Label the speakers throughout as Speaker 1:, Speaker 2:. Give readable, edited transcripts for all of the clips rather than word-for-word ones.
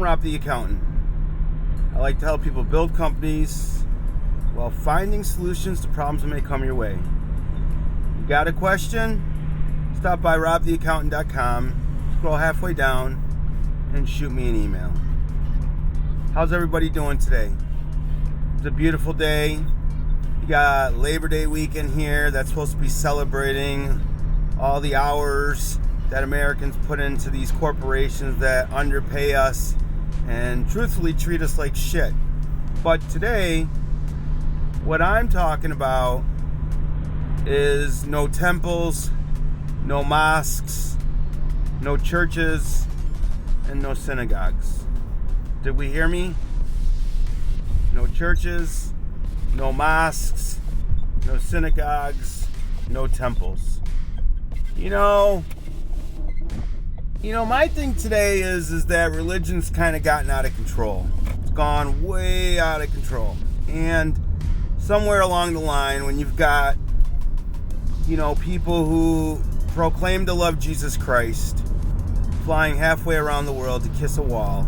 Speaker 1: Rob the Accountant. I like to help people build companies while finding solutions to problems that may come your way. You got a question? Stop by robtheaccountant.com, scroll halfway down, and shoot me an email. How's everybody doing today? It's a beautiful day. You got Labor Day weekend here. That's supposed to be celebrating all the hours that Americans put into these corporations that underpay us and truthfully treat us like shit. But today, what I'm talking about is no temples, no mosques, no churches, and no synagogues. Did we hear me? No churches, no mosques, no synagogues, no temples. My thing today is that religion's kind of gotten out of control. It's gone way out of control. And somewhere along the line, when you've got, people who proclaim to love Jesus Christ, flying halfway around the world to kiss a wall,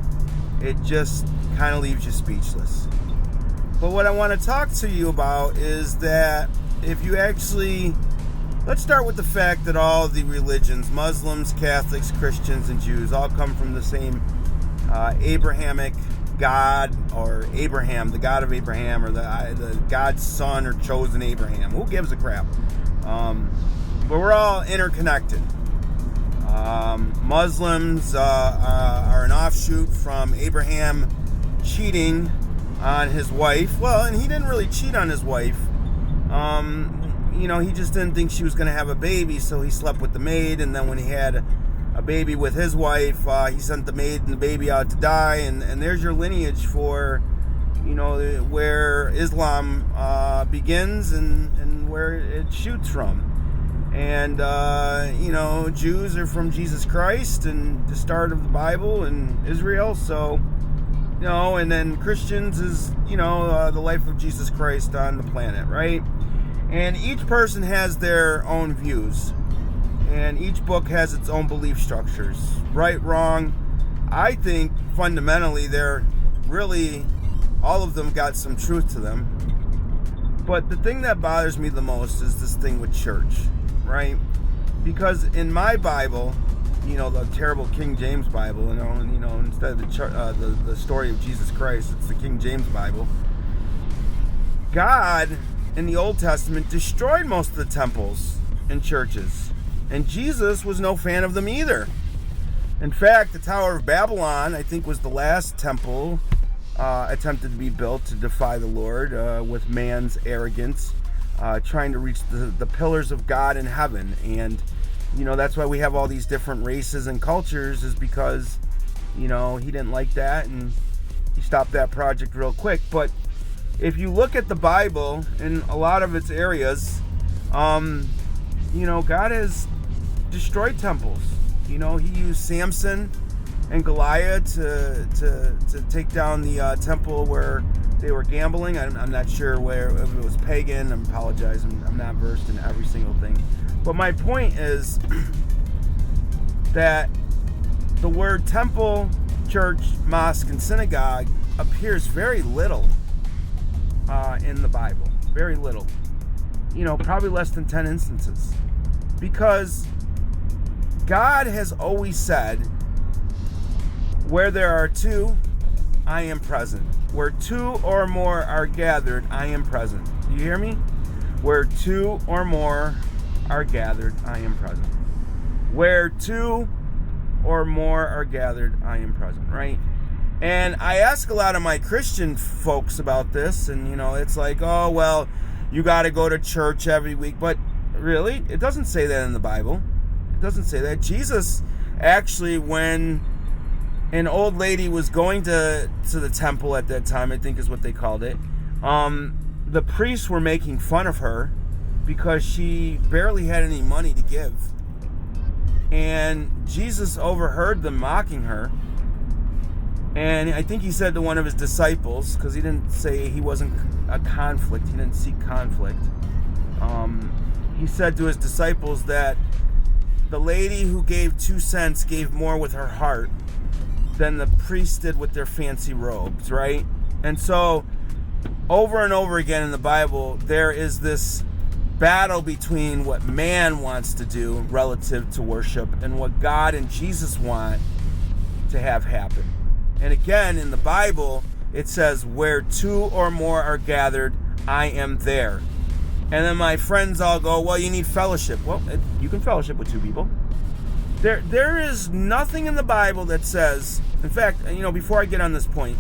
Speaker 1: it just kind of leaves you speechless. But what I want to talk to you about is that if you actually... Let's start with the fact that all the religions, Muslims, Catholics, Christians, and Jews, all come from the same Abrahamic God, or Abraham, the God of Abraham, or the God's son or chosen Abraham. Who gives a crap? But we're all interconnected. Muslims are an offshoot from Abraham cheating on his wife. Well, and he didn't really cheat on his wife. He just didn't think she was going to have a baby, so he slept with the maid, and then when he had a baby with his wife, he sent the maid and the baby out to die, and there's your lineage for, where Islam begins and where it shoots from. And, Jews are from Jesus Christ and the start of the Bible and Israel, so, and then Christians is, the life of Jesus Christ on the planet, right? And each person has their own views. And each book has its own belief structures. Right, wrong. I think fundamentally they're really, all of them got some truth to them. But the thing that bothers me the most is this thing with church, right? Because in my Bible, the terrible King James Bible, instead of the story of Jesus Christ, it's the King James Bible. God, in the Old Testament, destroyed most of the temples and churches. And Jesus was no fan of them either. In fact, the Tower of Babylon, I think, was the last temple attempted to be built to defy the Lord with man's arrogance, trying to reach the pillars of God in heaven. And, that's why we have all these different races and cultures, is because, he didn't like that and he stopped that project real quick. But if you look at the Bible in a lot of its areas, God has destroyed temples. He used Samson and Goliath to take down the temple where they were gambling. I'm not sure if it was pagan. I apologize. I'm not versed in every single thing. But my point is that the word temple, church, mosque, and synagogue appears very little in the Bible. Very little. Probably less than 10 instances. Because God has always said, where there are two, I am present. Where two or more are gathered, I am present. Do you hear me? Where two or more are gathered, I am present. Where two or more are gathered, I am present, right? And I ask a lot of my Christian folks about this, and, it's like, oh, well, you got to go to church every week. But really, it doesn't say that in the Bible. It doesn't say that. Jesus, actually, when an old lady was going to the temple at that time, I think is what they called it, the priests were making fun of her because she barely had any money to give. And Jesus overheard them mocking her. And I think he said to one of his disciples, because he didn't say he wasn't a conflict, he didn't seek conflict. He said to his disciples that the lady who gave 2 cents gave more with her heart than the priests did with their fancy robes, right? And so over and over again in the Bible, there is this battle between what man wants to do relative to worship and what God and Jesus want to have happen. And again, in the Bible, it says, where two or more are gathered, I am there. And then my friends all go, well, you need fellowship. Well, you can fellowship with two people. There is nothing in the Bible that says, in fact, before I get on this point,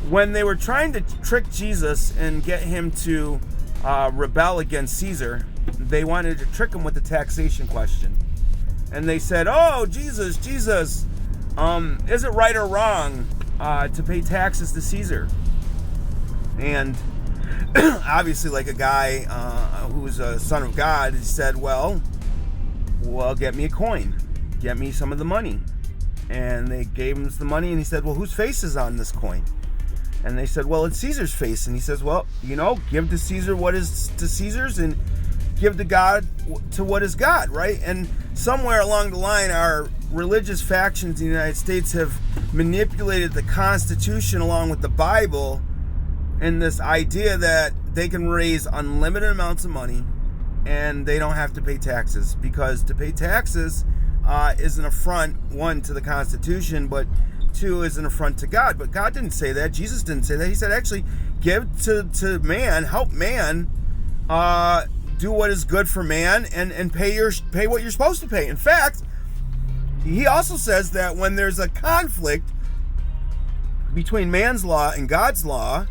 Speaker 1: when they were trying to trick Jesus and get him to rebel against Caesar, they wanted to trick him with the taxation question. And they said, oh, Jesus, is it right or wrong to pay taxes to Caesar? And obviously, like a guy who's a son of God, he said, well, get me a coin. Get me some of the money. And they gave him the money, and he said, well, whose face is on this coin? And they said, well, it's Caesar's face. And he says, well, give to Caesar what is to Caesar's, and give to God to what is God, right? And somewhere along the line, our religious factions in the United States have manipulated the Constitution along with the Bible in this idea that they can raise unlimited amounts of money and they don't have to pay taxes, because to pay taxes is an affront, one, to the Constitution, but two, is an affront to God. But God didn't say that. Jesus didn't say that. He said, actually, give to man, help man do what is good for man, and pay what you're supposed to pay. In fact, he also says that when there's a conflict between man's law and God's law,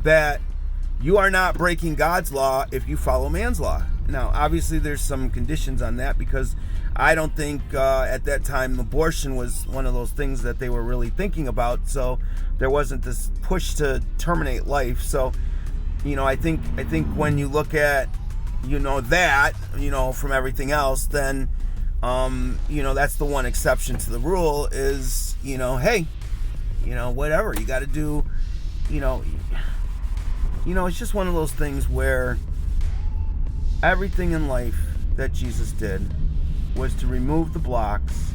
Speaker 1: that you are not breaking God's law if you follow man's law. Now, obviously, there's some conditions on that, because I don't think at that time abortion was one of those things that they were really thinking about. So there wasn't this push to terminate life. So, I think when you look at, that, from everything else, then, that's the one exception to the rule is, hey, whatever you got to do, it's just one of those things where everything in life that Jesus did was to remove the blocks,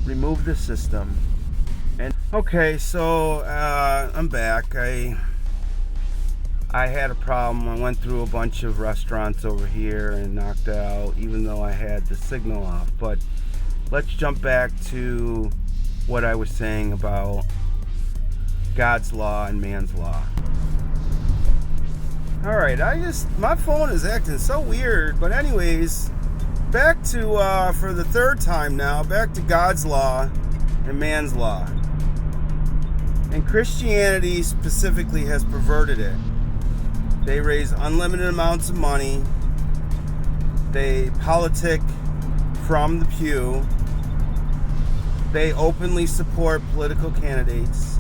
Speaker 1: remove the system. And okay, so I'm back. I had a problem. I went through a bunch of restaurants over here and knocked out, even though I had the signal off. But let's jump back to what I was saying about God's law and man's law. All right, my phone is acting so weird. But anyways, back to, for the third time now, back to God's law and man's law. And Christianity specifically has perverted it. They raise unlimited amounts of money. They politic from the pew. They openly support political candidates.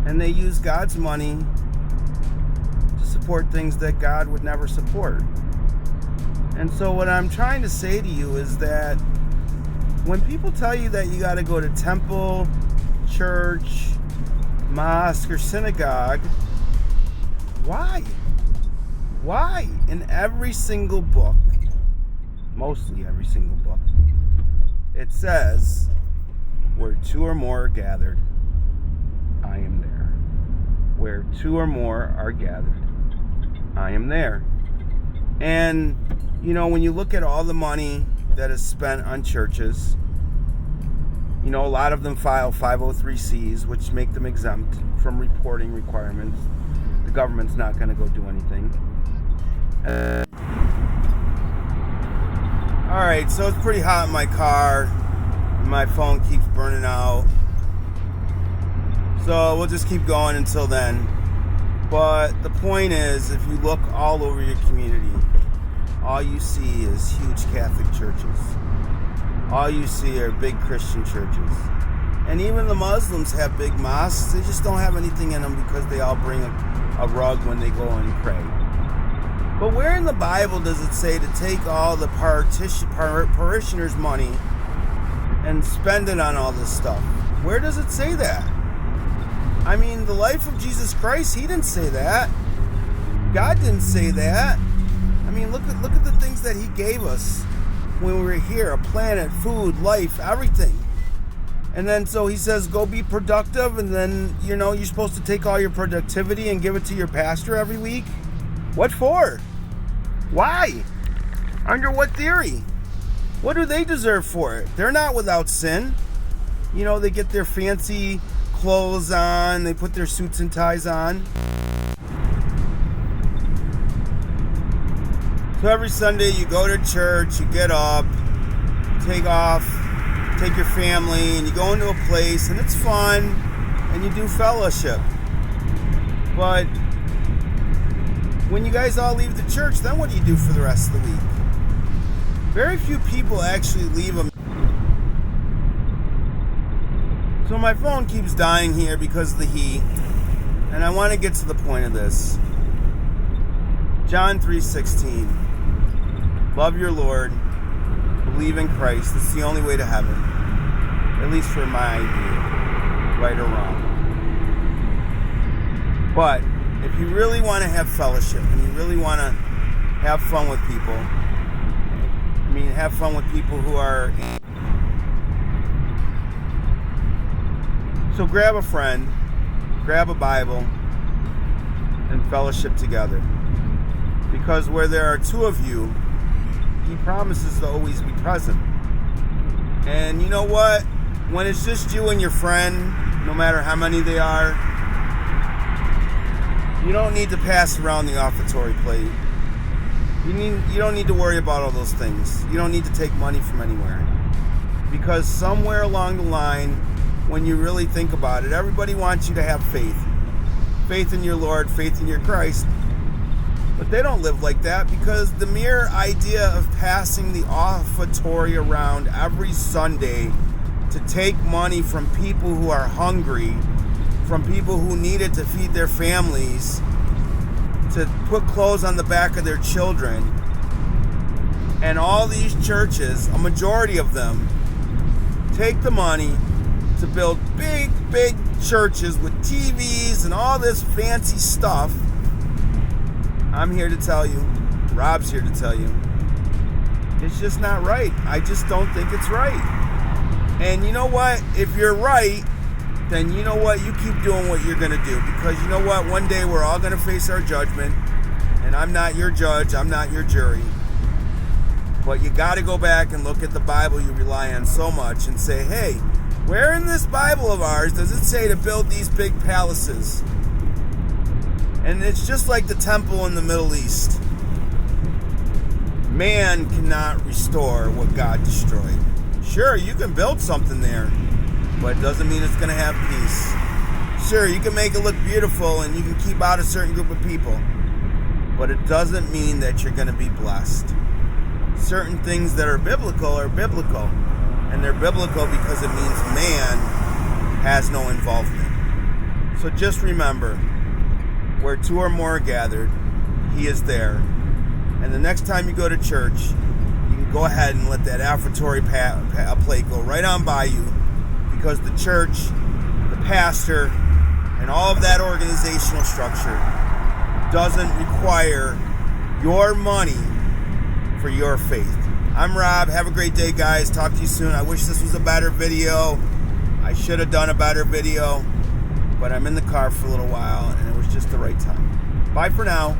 Speaker 1: And they use God's money to support things that God would never support. And so what I'm trying to say to you is that when people tell you that you got to go to temple, church, mosque, or synagogue, why? Why? In every single book, mostly every single book, it says, where two or more are gathered, I am there. Where two or more are gathered, I am there. And, when you look at all the money that is spent on churches, a lot of them file 503Cs, which make them exempt from reporting requirements. The government's not going to go do anything. Alright, so it's pretty hot in my car. My phone keeps burning out. So we'll just keep going until then. But the point is, if you look all over your community, all you see is huge Catholic churches. All you see are big Christian churches. And even the Muslims have big mosques. They just don't have anything in them because they all bring a rug when they go and pray. But where in the Bible does it say to take all the parishioners' money and spend it on all this stuff? Where does it say that? I mean, the life of Jesus Christ, he didn't say that. God didn't say that. I mean, look at the things that he gave us when we were here. A planet, food, life, everything. And then so he says, go be productive, and then, you're supposed to take all your productivity and give it to your pastor every week? What for? Why? Under what theory? What do they deserve for it? They're not without sin. They get their fancy clothes on, they put their suits and ties on. So every Sunday you go to church, you get up, take your family, and you go into a place, and it's fun, and you do fellowship. But when you guys all leave the church, then what do you do for the rest of the week? Very few people actually leave them. So my phone keeps dying here because of the heat, and I want to get to the point of this. John 3:16. Love your Lord, believe in Christ. It's the only way to heaven, at least for my idea, right or wrong. But if you really want to have fellowship and you really want to have fun with people, have fun with people who are... So grab a friend, grab a Bible, and fellowship together. Because where there are two of you, he promises to always be present. And you know what? When it's just you and your friend, no matter how many they are, you don't need to pass around the offertory plate. You don't need to worry about all those things. You don't need to take money from anywhere. Because somewhere along the line, when you really think about it, everybody wants you to have faith. Faith in your Lord, faith in your Christ. But they don't live like that, because the mere idea of passing the offertory around every Sunday to take money from people who are hungry, from people who need it to feed their families, to put clothes on the back of their children. And all these churches, a majority of them, take the money to build big churches with TVs and all this fancy stuff. I'm here to tell you, Rob's here to tell you, it's just not right. I just don't think it's right. And you know what? If you're right, then you know what? You keep doing what you're going to do. Because you know what? One day we're all going to face our judgment. And I'm not your judge. I'm not your jury. But you got to go back and look at the Bible you rely on so much and say, hey, where in this Bible of ours does it say to build these big palaces? And it's just like the temple in the Middle East. Man cannot restore what God destroyed. Sure, you can build something there, but it doesn't mean it's going to have peace. Sure, you can make it look beautiful and you can keep out a certain group of people, but it doesn't mean that you're going to be blessed. Certain things that are biblical, and they're biblical because it means man has no involvement. So just remember, where two or more are gathered, he is there. And the next time you go to church, you can go ahead and let that offertory plate go right on by you, because the church, the pastor, and all of that organizational structure doesn't require your money for your faith. I'm Rob. Have a great day, guys. Talk to you soon. I wish this was a better video. I should have done a better video, but I'm in the car for a little while, and it was just the right time. Bye for now.